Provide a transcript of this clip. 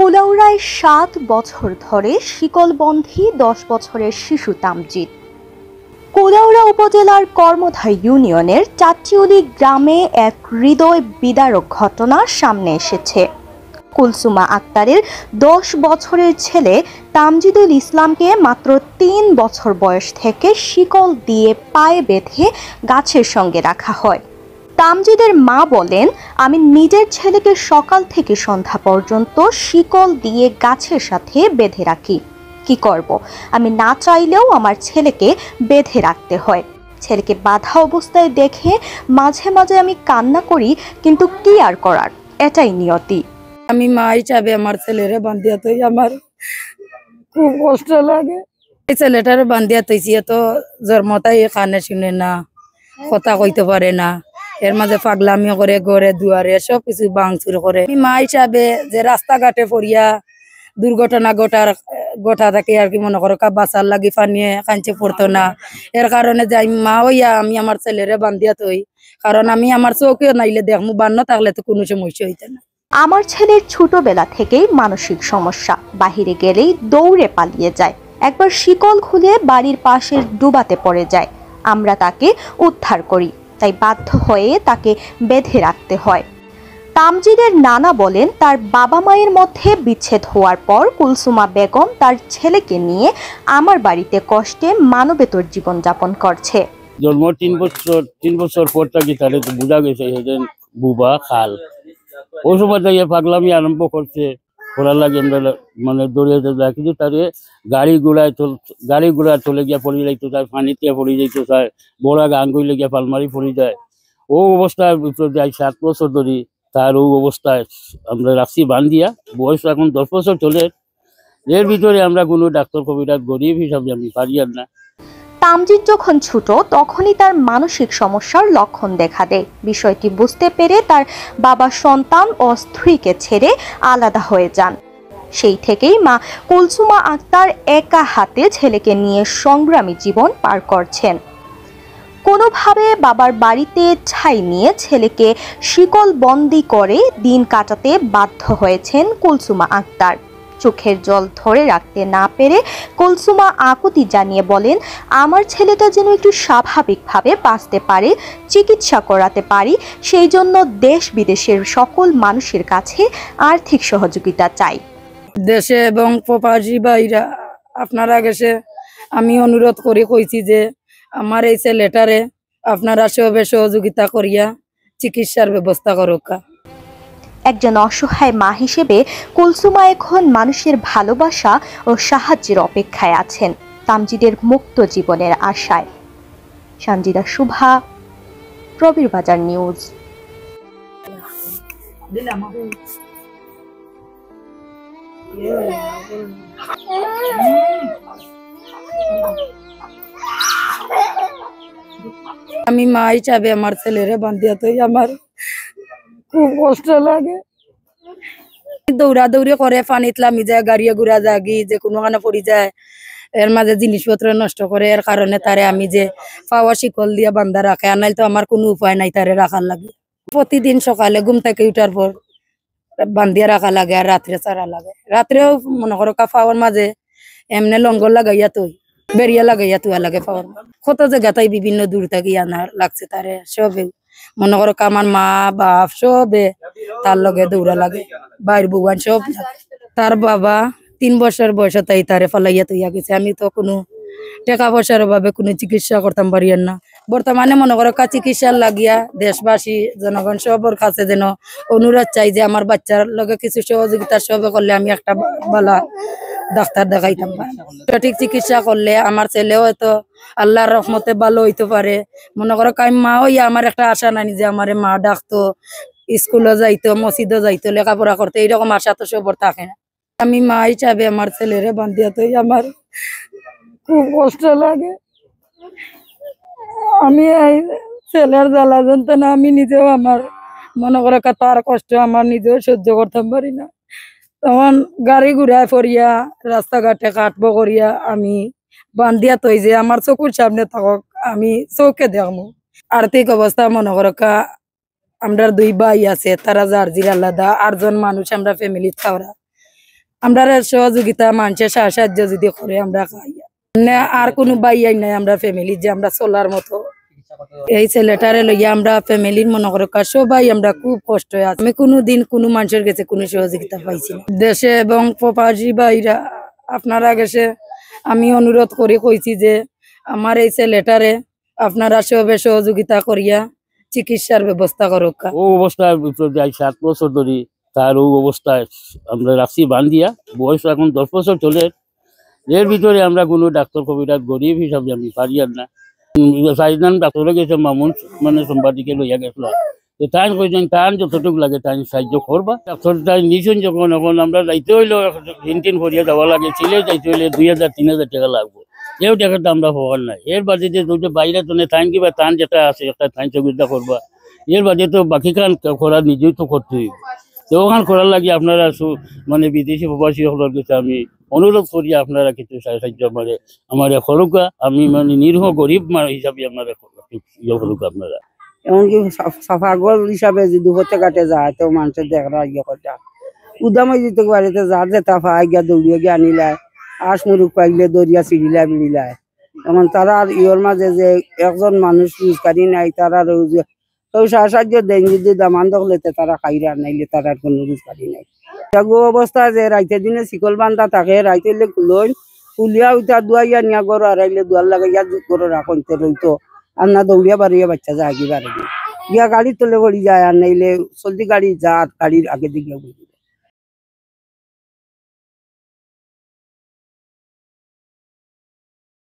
কুলাউড়ায় ৭ বছর ধরে শিকলবন্ধী ১০ বছরের শিশু তামজিদ। কুলাউড়া উপজেলার কর্মধা ইউনিয়নের চাচিউলি গ্রামে এক হৃদয় বিদারক ঘটনা সামনে এসেছে। কুলসুমা আক্তারের ১০ বছরের ছেলে তামজিদুল ইসলামকে মাত্র ৩ বছর বয়স থেকে শিকল দিয়ে পায়ে বেঁধে গাছের সঙ্গে রাখা হয়। তামজিদের মা বলেন, আমি নিজের ছেলেকে সকাল থেকে সন্ধ্যা পর্যন্ত শিকল দিয়ে গাছের সাথে বেঁধে রাখি। কি করব, আমি না চাইলেও আমার ছেলেকে বেঁধে রাখতে হয়। ছেলেকে বাঁধা অবস্থায় দেখে মাঝে মাঝে আমি কান্না করি, কিন্তু কি আর করার, এটাই নিয়তি। আমি মা হিসাবে আমার ছেলেরে বান্ধিয়া তৈ আমার খুব কষ্ট লাগে। এই ছেলেটারে বান্ধিয়া তৈছি, তো জন্মতাই কানে শুনে না, কথা কইতে পারে না, এর মাঝে পাগলামি করে, ঘরে দুয়ারে সবকিছু ভাঙচুর করে। মা হিসাবে যে রাস্তাঘাটে পড়িয়া দুর্ঘটনা গোটা থাকে আর কি, মনে করো বাঁচার লাগি পানিয়ে কাঞ্চে পড়তো না, এর কারণে যাই মা হইয়া আমি আমার ছেলেরে বান্ধিয়া তৈ, কারণ আমি আমার চৌকেও নাইলে দেখমু, বান্ন থাকলে তো কোনো সমস্যা হইতে না। আমার ছেলের ছোটবেলা থেকেই মানসিক সমস্যা, বাহিরে গেলেই দৌড়ে পালিয়ে যায়। একবার শিকল খুলে বাড়ির পাশের ডুবাতে পড়ে যায়। আমরা তাকে উদ্ধার করি, তাই বাধ্য হয়ে তাকে বেঁধে রাখতে হয়। তামজিদের নানা বলেন, তার বাবা মায়ের মধ্যে বিচ্ছেদ হওয়ার পর কুলসুমা বেগম তার ছেলেকে নিয়ে আমার বাড়িতে কষ্টে মানবেতর জীবনযাপন করছে। জন্ম ৩ বছর পর থেকে তাহলে তো বোঝা গেছে বুবা খাল। ওই সময় থেকে পাগলামি আরম্ভ করছে, করার লাগে আমরা মানে দৌড়িয়ে যায়, কিন্তু তারে গাড়ি ঘোড়ায় চলে গিয়া পড়ে যাইতো চায়, পানিতে পড়ে যাইতো চায়, বড় গান করলে গিয়া পালমারি পড়ে যায়। ও অবস্থায় যাই ৭ বছর ধরে তার ও অবস্থায় আমরা রাখছি বান্ধিয়া। বয়স এখন ১০ বছর চলে। এর ভিতরে আমরা কোনো ডাক্তার কবিরাজ গরিব হিসাবে আমি পারি আর না। তামজিদ যখন ছোট তখনই তার মানসিক সমস্যার লক্ষণ দেখা দেয়। বিষয়টি বুঝতে পেরে তার বাবা সন্তান ও স্ত্রীকে ছেড়ে আলাদা হয়ে যান। সেই থেকেই মা কুলসুমা আক্তার একা হাতে ছেলেকে নিয়ে সংগ্রামী জীবন পার করছেন। কোনোভাবে বাবার বাড়িতে ঠাঁই নিয়ে ছেলেকে শিকল বন্দি করে দিন কাটাতে বাধ্য হয়েছেন কুলসুমা আক্তার। চোখের জল ধরে রাখতে না পেরে কুলসুমা আকুতি জানিয়ে বলেন, আমার ছেলেটা যেন একটু স্বাভাবিকভাবে বাঁচতে পারে, চিকিৎসা করাতে পারি, সেই জন্য দেশ বিদেশের সকল মানুষের কাছে আর্থিক সহযোগিতা চাই। দেশে এবং প্রবাসী ভাইরা আপনারা গেছে, আমি অনুরোধ করে কইছি যে আমার এই ছেলেটারে আপনারা সবে সহযোগিতা করিয়া চিকিৎসার ব্যবস্থা করুক। একজন অসহায় মা হিসেবে কুলসুমা এখন মানুষের ভালোবাসা ও সাহায্যের অপেক্ষায় আছেন, তামজিদের মুক্ত জীবনের আশায়। সঞ্জিদা শুভা, প্রবীর বাজার নিউজ। আমি মা হিসাবে আমার ছেলেরে বান্ধিয়া তৈ আমার খুব কষ্ট লাগে। দৌড়াদৌড়ি করে, পানিত লামি যায়, গাড়িয়ে ঘুরা জাগি, যে কোনো কানে পড়ি যায়, এর মাঝে জিনিসপত্র নষ্ট করে। এর কারণে তারে আমি যে পাওয়া শিকল দিয়া বান্ধা রাখে, আনাইল তো আমার কোনো উপায় নাই, তারে রাখার লাগে। প্রতিদিন সকালে ঘুম থেকে উঠার পর বান্ধিয়া রাখা লাগে, আর রাত্রে ছাড়া লাগে। রাত্রেও মনে করো পাওয়ার মাঝে এমনি লঙ্গল লাগাইয়া তৈ, বেরিয়া লাগাইয়া তুয়া লাগে পাওয়ার। কত জায়গা তাই বিভিন্ন দূর থেকে আনার লাগছে তারে। সবে মনে করো আমার মা বাপ সবে তার লগে দৌড়া লাগে, বাইর বউয়ান সব। তার বাবা ৩ বছর বয়স তাই তারে ফলাইয়া তৈয়া গেছে। আমি তো কোনো টাকা পয়সার অভাবে কোনো চিকিৎসা করতাম পারি না। বর্তমানে মনে করো চিকিৎসার লাগিয়া দেশবাসী জনগণ সবর কাছে যেন অনুরোধ চাই যে আমার বাচ্চার লগে কিছু সহযোগিতা সবে করলে আমি একটা ভালো ডাক্তার দেখাইতাম। সঠিক চিকিৎসা করলে আমার ছেলেও হয়তো আল্লাহর রহমতে ভালো হইতে পারে। মনে করো আমি মা হইয়া আমার একটা আশা নাই যে আমার মা ডাকতো, স্কুলে যাইতো, মসজিদে যাইতো, লেখাপড়া করতো, এইরকম আশা তো সবর থাকে না। আমি মা হিসাবে আমার ছেলেরে বান্ধিয়া তৈ আমার খুব কষ্ট লাগে। আমি এই ছেলের জ্বালা যন্ত্রণা আমি নিজেও আমার মনে করো তার কষ্ট আমার নিজেও সহ্য করতাম পারি না। তখন গাড়ি ঘুরায় পড়িয়া রাস্তাঘাটে কাটবো করিয়া আমি বান্ধিয়া তৈ যে আমার চকুর সামনে থাকক, আমি চৌকে দেখবো। আর্থিক অবস্থা মনে করো আমরা 2 ভাই আছে, তারা যার জির আলাদা, 8জন মানুষ আমরা ফ্যামিলি খাওয়া। আমরা সহযোগিতা মানুষের সাহায্য যদি করে আমরা খাই না, আর কোনো বাইয়াই নাই আমরা ফ্যামিলি যে আমরা চলার মতো। এই ছেলেটারে লইয়া আমরা ফ্যামিলির মনে করো সবাই আমরা খুব কষ্ট আছি। আমি কোনোদিন কোনো মানুষের কাছে কোনো সহযোগিতা পাইছি না। দেশে এবং প্রবাসী ভাইরা আপনারা গেছে আমি অনুরোধ করে কইছি যে আমার এই ছেলেটারে আপনারা সবে সহযোগিতা করিয়া চিকিৎসার ব্যবস্থা করুক। ও অবস্থায় 7 বছর ধরে তার ও অবস্থায় আমরা রাখছি বান্ধিয়া, বয়স এখন 10 বছর চলে। এর ভিতরে আমরা কোনো ডাক্তার কবিরাজ গরিব হিসাবে আমি পারি আর না। 4জন ডাক্তারে গেছে, মামুন মানে সাংবাদিকে লইয়া গেছিল, তাই কইছেন তার যতটুকু লাগে তাই সাহায্য করবা। ডাক্তার তাই নিছেন যখন, এখন আমরা যাইতে হইলেও টিন করিয়া যাওয়া লাগে, ছিলে যাইতে হইলে 2000-3000 টাকা লাগবে। এও টাকাটা আমরা পাওয়ার নাই। এর বাদে যে দুটো বাইরে তো টাইম কিবা টান যেটা আছে একটা টাইম সুবিধা করবা, এর বাদে তো বাকি কান করা নিজেই তো করতে হইব। তো ওখান করার লাগে আপনারা মানে বিদেশি প্রবাসী সকলের কাছে আমি অনুরোধ করি আপনারা কিছু সাহায্য মানে আমার করুকা। আমি মানে নিরীহ গরিব হিসাবে আপনারা করুকা। আপনারা এমনকি সাফাগর হিসাবে যদি হতে কাটে যায় তো মানুষের দেখা ইয়ে করতে উদামে দিতে বাড়িতে যার যেটা পাই গিয়া দৌড়িয়ে গিয়ে আনিলায়, আশ মুরুখ পাইলে দরিয়া চিড়িলায় বিড়িলায়। এখন তারা আর ইয়র মাঝে যে একজন মানুষ রোজগারি নাই, তারা সাহায্য দেন যদি দামান দখলেতে তারা খাইরা নাইলে তারা কোনো রোজগারি নাই। গো অবস্থা যে রাইতে দিনে শিকল বান্ধা থাকে, রাইতে লই কুলিয়া উঠা দুয়াইয়া নিয়া গরু হারাইলে দুয়ার লাগাইয়া গরু রাখতে রইতো আর না দৌড়িয়া বাড়িয়া বাচ্চা যায় কি বাড়ি গিয়া গাড়ির তলে পড়ি যায়, আর নাইলে চলতি গাড়ি যা গাড়ির আগে দিকে